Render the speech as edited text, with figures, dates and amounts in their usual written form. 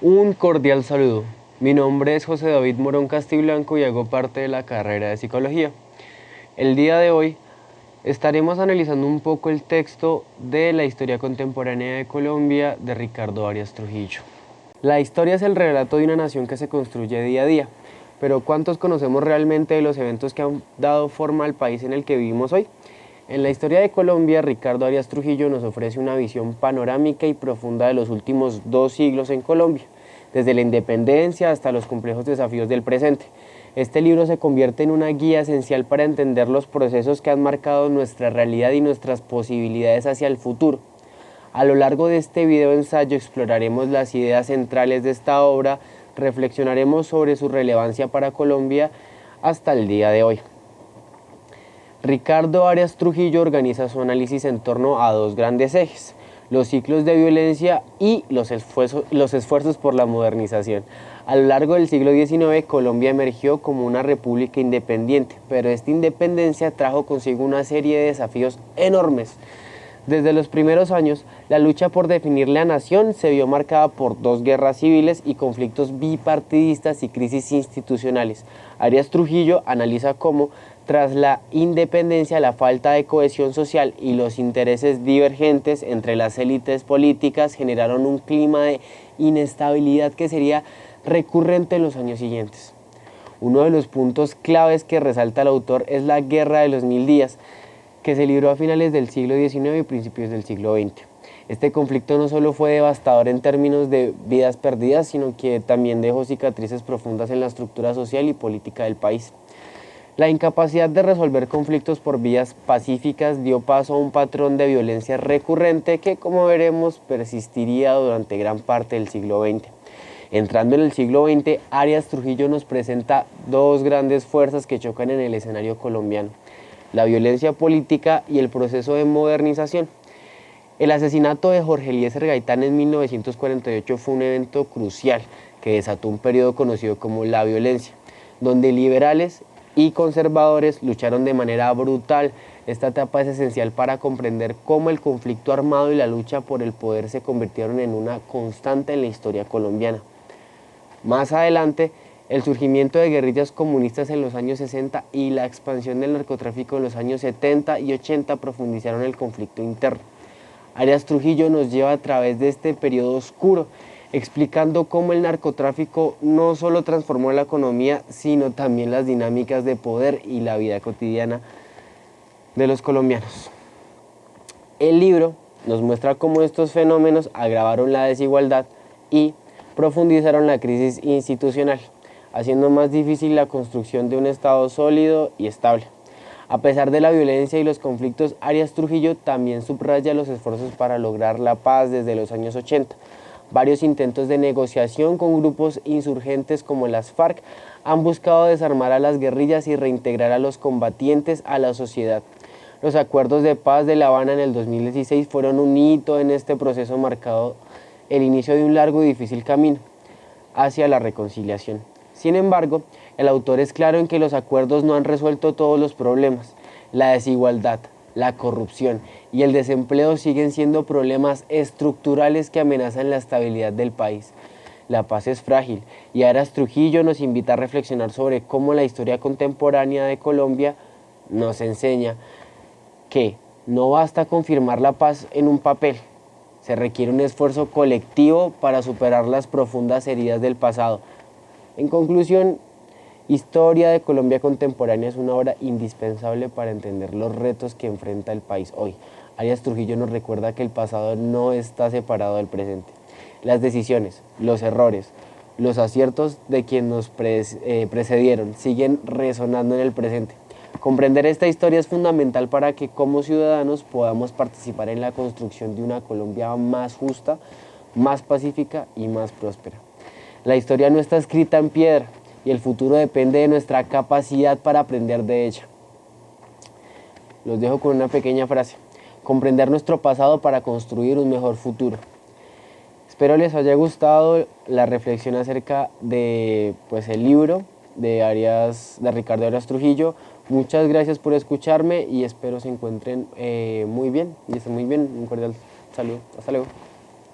Un cordial saludo. Mi nombre es José David Morón Castiblanco y hago parte de la carrera de Psicología. El día de hoy estaremos analizando un poco el texto de la historia contemporánea de Colombia de Ricardo Arias Trujillo. La historia es el relato de una nación que se construye día a día, pero ¿cuántos conocemos realmente de los eventos que han dado forma al país en el que vivimos hoy? En la historia de Colombia, Ricardo Arias Trujillo nos ofrece una visión panorámica y profunda de los últimos 2 siglos en Colombia, desde la independencia hasta los complejos desafíos del presente. Este libro se convierte en una guía esencial para entender los procesos que han marcado nuestra realidad y nuestras posibilidades hacia el futuro. A lo largo de este video ensayo exploraremos las ideas centrales de esta obra, reflexionaremos sobre su relevancia para Colombia hasta el día de hoy. Ricardo Arias Trujillo organiza su análisis en torno a dos grandes ejes: los ciclos de violencia y los esfuerzos por la modernización. A lo largo del siglo XIX, Colombia emergió como una república independiente, pero esta independencia trajo consigo una serie de desafíos enormes. Desde los primeros años, la lucha por definir la nación se vio marcada por dos guerras civiles y conflictos bipartidistas y crisis institucionales. Arias Trujillo analiza cómo, tras la independencia, la falta de cohesión social y los intereses divergentes entre las élites políticas generaron un clima de inestabilidad que sería recurrente en los años siguientes. Uno de los puntos claves que resalta el autor es la Guerra de los Mil Días, que se libró a finales del siglo XIX y principios del siglo XX. Este conflicto no solo fue devastador en términos de vidas perdidas, sino que también dejó cicatrices profundas en la estructura social y política del país. La incapacidad de resolver conflictos por vías pacíficas dio paso a un patrón de violencia recurrente que, como veremos, persistiría durante gran parte del siglo XX. Entrando en el siglo XX, Arias Trujillo nos presenta dos grandes fuerzas que chocan en el escenario colombiano: la violencia política y el proceso de modernización. El asesinato de Jorge Eliezer Gaitán en 1948 fue un evento crucial que desató un periodo conocido como la violencia, donde liberales y conservadores lucharon de manera brutal. Esta etapa es esencial para comprender cómo el conflicto armado y la lucha por el poder se convirtieron en una constante en la historia colombiana. Más adelante, el surgimiento de guerrillas comunistas en los años 60 y la expansión del narcotráfico en los años 70 y 80 profundizaron el conflicto interno. Arias Trujillo nos lleva a través de este periodo oscuro, explicando cómo el narcotráfico no solo transformó la economía, sino también las dinámicas de poder y la vida cotidiana de los colombianos. El libro nos muestra cómo estos fenómenos agravaron la desigualdad y profundizaron la crisis institucional, haciendo más difícil la construcción de un Estado sólido y estable. A pesar de la violencia y los conflictos, Arias Trujillo también subraya los esfuerzos para lograr la paz desde los años 80. Varios intentos de negociación con grupos insurgentes como las FARC han buscado desarmar a las guerrillas y reintegrar a los combatientes a la sociedad. Los acuerdos de paz de La Habana en el 2016 fueron un hito en este proceso, marcado el inicio de un largo y difícil camino hacia la reconciliación. Sin embargo, el autor es claro en que los acuerdos no han resuelto todos los problemas. La desigualdad, la corrupción y el desempleo siguen siendo problemas estructurales que amenazan la estabilidad del país. La paz es frágil y Arias Trujillo nos invita a reflexionar sobre cómo la historia contemporánea de Colombia nos enseña que no basta con firmar la paz en un papel. Se requiere un esfuerzo colectivo para superar las profundas heridas del pasado. En conclusión, Historia de Colombia Contemporánea es una obra indispensable para entender los retos que enfrenta el país hoy. Arias Trujillo nos recuerda que el pasado no está separado del presente. Las decisiones, los errores, los aciertos de quienes nos precedieron siguen resonando en el presente. Comprender esta historia es fundamental para que como ciudadanos podamos participar en la construcción de una Colombia más justa, más pacífica y más próspera. La historia no está escrita en piedra y el futuro depende de nuestra capacidad para aprender de ella. Los dejo con una pequeña frase: comprender nuestro pasado para construir un mejor futuro. Espero les haya gustado la reflexión acerca de el libro de Ricardo Arias Trujillo. Muchas gracias por escucharme y espero se encuentren muy bien y estén muy bien. Un cordial saludo. Hasta luego.